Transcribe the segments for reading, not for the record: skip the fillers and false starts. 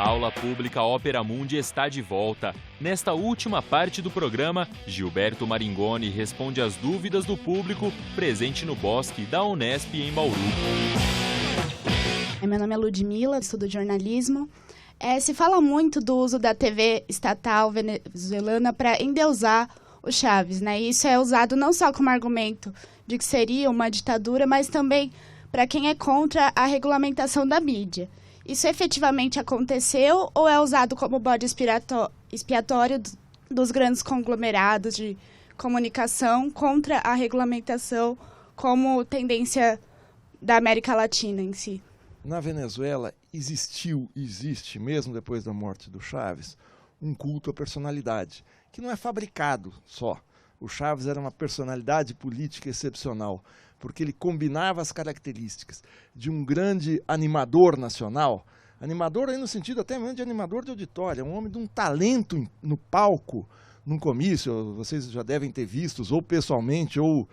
A aula pública Ópera Mundi está de volta. Nesta última parte do programa, Gilberto Maringoni responde às dúvidas do público presente no Bosque da Unesp em Bauru. Meu nome é Ludmila, estudo jornalismo. Se fala muito do uso da TV estatal venezuelana para endeusar o Chávez, né? E isso é usado não só como argumento de que seria uma ditadura, mas também para quem é contra a regulamentação da mídia. Isso efetivamente aconteceu ou é usado como bode expiatório dos grandes conglomerados de comunicação contra a regulamentação como tendência da América Latina em si? Na Venezuela existe, mesmo depois da morte do Chávez, um culto à personalidade, que não é fabricado só. O Chávez era uma personalidade política excepcional, porque ele combinava as características de um grande animador nacional, animador aí no sentido até mesmo de animador de auditório, um homem de um talento no palco, num comício, vocês já devem ter visto, ou pessoalmente, ou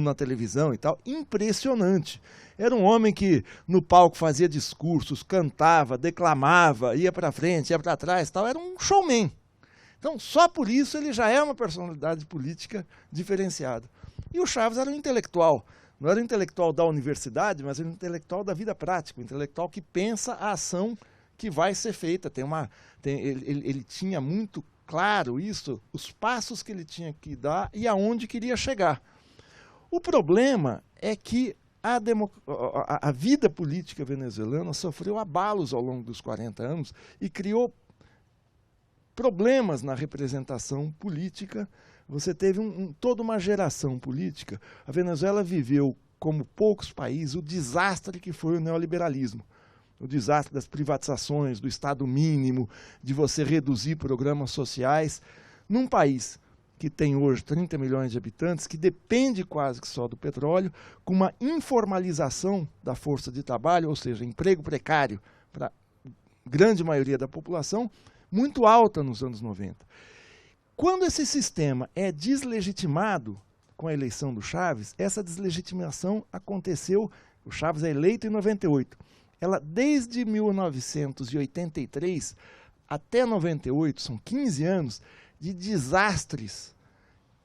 na televisão e tal, impressionante. Era um homem que no palco fazia discursos, cantava, declamava, ia para frente, ia para trás, tal, era um showman. Então, só por isso ele já é uma personalidade política diferenciada. E o Chávez era um intelectual. Não era um intelectual da universidade, mas era um intelectual da vida prática, um intelectual que pensa a ação que vai ser feita. Ele tinha muito claro isso, os passos que ele tinha que dar e aonde queria chegar. O problema é que a vida política venezuelana sofreu abalos ao longo dos 40 anos e criou problemas na representação política. Você teve toda uma geração política. A Venezuela viveu, como poucos países, o desastre que foi o neoliberalismo. O desastre das privatizações, do Estado mínimo, de você reduzir programas sociais. Num país que tem hoje 30 milhões de habitantes, que depende quase que só do petróleo, com uma informalização da força de trabalho, ou seja, emprego precário para a grande maioria da população, muito alta nos anos 90. Quando esse sistema é deslegitimado com a eleição do Chávez, essa deslegitimação aconteceu, o Chávez é eleito em 98. Ela, desde 1983 até 98, são 15 anos de desastres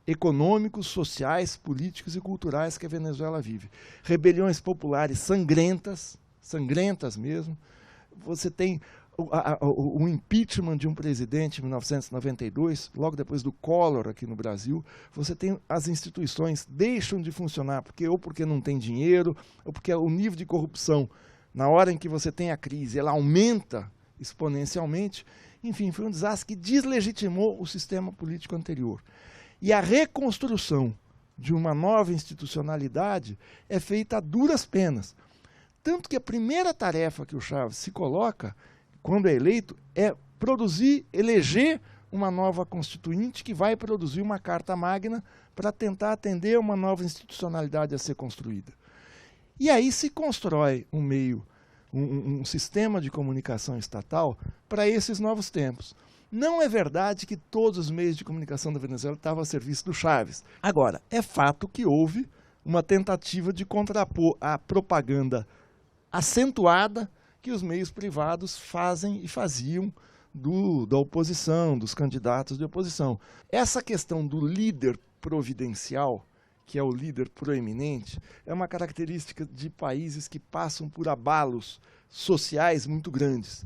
econômicos, sociais, políticos e culturais que a Venezuela vive. Rebeliões populares sangrentas mesmo. Você tem o impeachment de um presidente em 1992, logo depois do Collor aqui no Brasil. Você tem as instituições deixam de funcionar porque não tem dinheiro, ou porque o nível de corrupção, na hora em que você tem a crise, ela aumenta exponencialmente. Enfim, foi um desastre que deslegitimou o sistema político anterior. E a reconstrução de uma nova institucionalidade é feita a duras penas. Tanto que a primeira tarefa que o Chávez se coloca, quando é eleito, é eleger uma nova constituinte que vai produzir uma carta magna para tentar atender a uma nova institucionalidade a ser construída. E aí se constrói um sistema de comunicação estatal para esses novos tempos. Não é verdade que todos os meios de comunicação da Venezuela estavam a serviço do Chávez. Agora, é fato que houve uma tentativa de contrapor a propaganda acentuada que os meios privados fazem e faziam da oposição, dos candidatos de oposição. Essa questão do líder providencial, que é o líder proeminente, é uma característica de países que passam por abalos sociais muito grandes.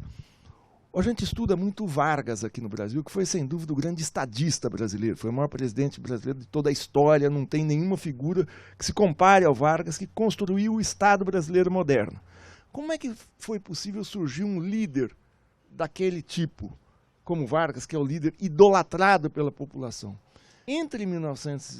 A gente estuda muito o Vargas aqui no Brasil, que foi, sem dúvida, o grande estadista brasileiro. Foi o maior presidente brasileiro de toda a história, não tem nenhuma figura que se compare ao Vargas, que construiu o Estado brasileiro moderno. Como é que foi possível surgir um líder daquele tipo, como Vargas, que é o líder idolatrado pela população? Entre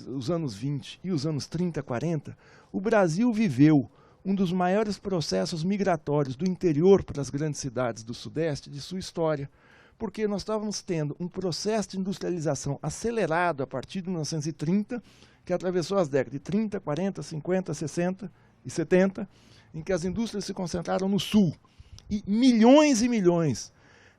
os anos 20 e os anos 30, 40, o Brasil viveu um dos maiores processos migratórios do interior para as grandes cidades do Sudeste de sua história, porque nós estávamos tendo um processo de industrialização acelerado a partir de 1930, que atravessou as décadas de 30, 40, 50, 60 e 70, em que as indústrias se concentraram no Sul. E milhões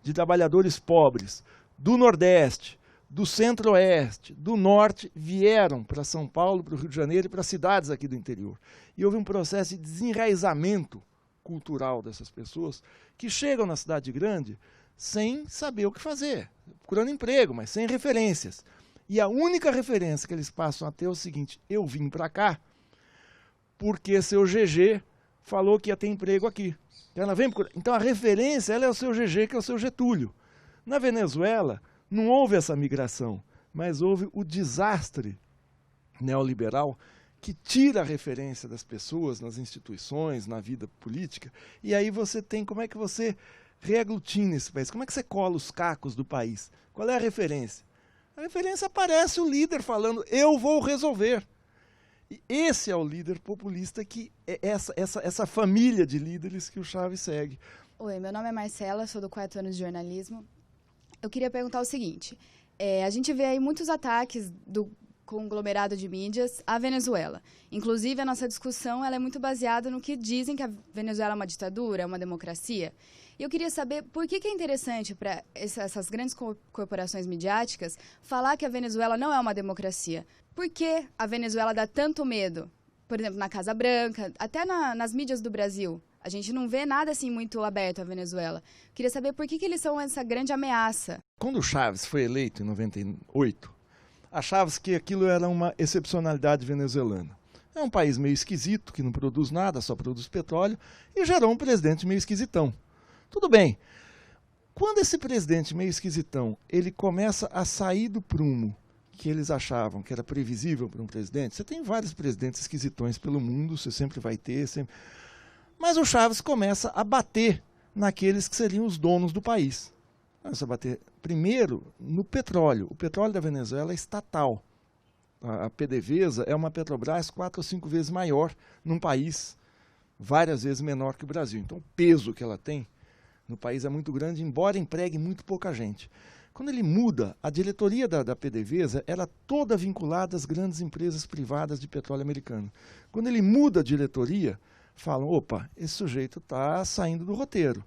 de trabalhadores pobres do Nordeste, do Centro-Oeste, do Norte, vieram para São Paulo, para o Rio de Janeiro e para cidades aqui do interior. E houve um processo de desenraizamento cultural dessas pessoas que chegam na cidade grande sem saber o que fazer, procurando emprego, mas sem referências. E a única referência que eles passam a ter é o seguinte: eu vim para cá porque seu GG falou que ia ter emprego aqui. Então a referência ela é o seu GG, que é o seu Getúlio. Na Venezuela não houve essa migração, mas houve o desastre neoliberal que tira a referência das pessoas nas instituições, na vida política, e aí você tem, como é que você reaglutina esse país? Como é que você cola os cacos do país? Qual é a referência? A referência aparece o líder falando, eu vou resolver. E esse é o líder populista, que é essa família de líderes que o Chaves segue. Oi, meu nome é Marcela, sou do 4º ano de jornalismo. Eu queria perguntar o seguinte, a gente vê aí muitos ataques do conglomerado de mídias à Venezuela. Inclusive, a nossa discussão ela é muito baseada no que dizem que a Venezuela é uma ditadura, é uma democracia. E eu queria saber por que é interessante para essas grandes corporações midiáticas falar que a Venezuela não é uma democracia. Por que a Venezuela dá tanto medo? Por exemplo, na Casa Branca, até nas mídias do Brasil. A gente não vê nada assim muito aberto à Venezuela. Queria saber por que eles são essa grande ameaça. Quando o Chaves foi eleito em 98, achava-se que aquilo era uma excepcionalidade venezuelana. É um país meio esquisito, que não produz nada, só produz petróleo, e gerou um presidente meio esquisitão. Tudo bem. Quando esse presidente meio esquisitão, ele começa a sair do prumo que eles achavam que era previsível para um presidente, você tem vários presidentes esquisitões pelo mundo, você sempre vai ter, sempre... Mas o Chaves começa a bater naqueles que seriam os donos do país. Começa a bater, primeiro, no petróleo. O petróleo da Venezuela é estatal. A PDVSA é uma Petrobras 4 ou 5 vezes maior num país várias vezes menor que o Brasil. Então o peso que ela tem no país é muito grande, embora empregue muito pouca gente. Quando ele muda, a diretoria da PDVSA era toda vinculada às grandes empresas privadas de petróleo americano. Quando ele muda a diretoria, falam, opa, esse sujeito está saindo do roteiro.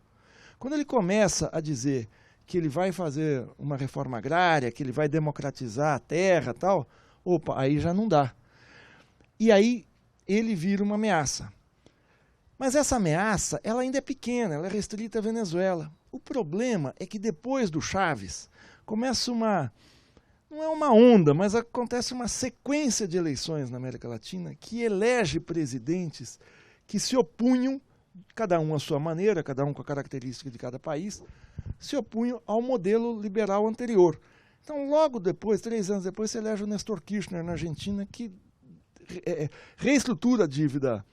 Quando ele começa a dizer que ele vai fazer uma reforma agrária, que ele vai democratizar a terra e tal, opa, aí já não dá. E aí ele vira uma ameaça. Mas essa ameaça, ela ainda é pequena, ela é restrita à Venezuela. O problema é que depois do Chaves, começa não é uma onda, mas acontece uma sequência de eleições na América Latina que elege presidentes que se opunham, cada um à sua maneira, cada um com a característica de cada país, se opunham ao modelo liberal anterior. Então, logo depois, 3 anos depois, se elege o Néstor Kirchner na Argentina, que reestrutura a dívida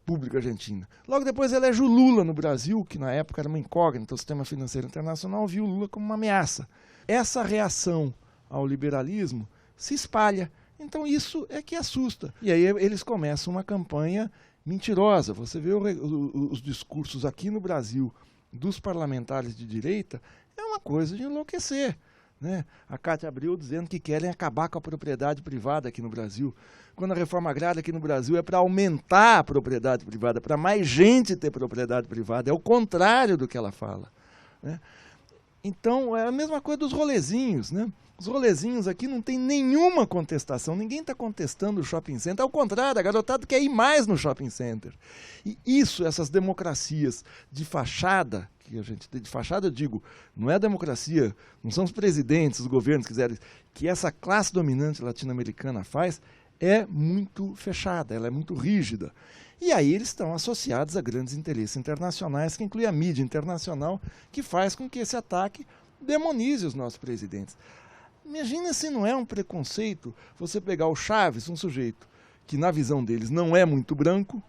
pública argentina. Logo depois elege o Lula no Brasil, que na época era uma incógnita, o sistema financeiro internacional viu o Lula como uma ameaça. Essa reação ao liberalismo se espalha. Então isso é que assusta. E aí eles começam uma campanha mentirosa. Você vê os discursos aqui no Brasil dos parlamentares de direita, é uma coisa de enlouquecer. Né? A Cátia Abreu dizendo que querem acabar com a propriedade privada aqui no Brasil. Quando a reforma agrária aqui no Brasil é para aumentar a propriedade privada, para mais gente ter propriedade privada. É o contrário do que ela fala. Né? Então, é a mesma coisa dos rolezinhos. Né? Os rolezinhos aqui não tem nenhuma contestação. Ninguém está contestando o shopping center. Ao contrário, a garotada quer ir mais no shopping center. E isso, essas democracias de fachada, que a gente tem de fachada, eu digo, não é a democracia, não são os presidentes, os governos que quiserem, que essa classe dominante latino-americana faz, é muito fechada, ela é muito rígida. E aí eles estão associados a grandes interesses internacionais, que inclui a mídia internacional, que faz com que esse ataque demonize os nossos presidentes. Imagina se não é um preconceito você pegar o Chaves, um sujeito que na visão deles não é muito branco,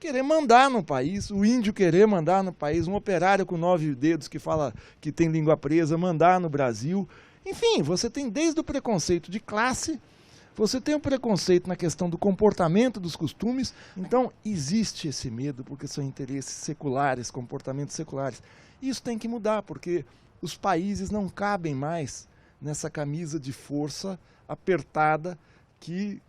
querer mandar no país, o índio querer mandar no país, um operário com 9 dedos que fala que tem língua presa, mandar no Brasil. Enfim, você tem desde o preconceito de classe, você tem o preconceito na questão do comportamento dos costumes. Então, existe esse medo porque são interesses seculares, comportamentos seculares. Isso tem que mudar, porque os países não cabem mais nessa camisa de força apertada que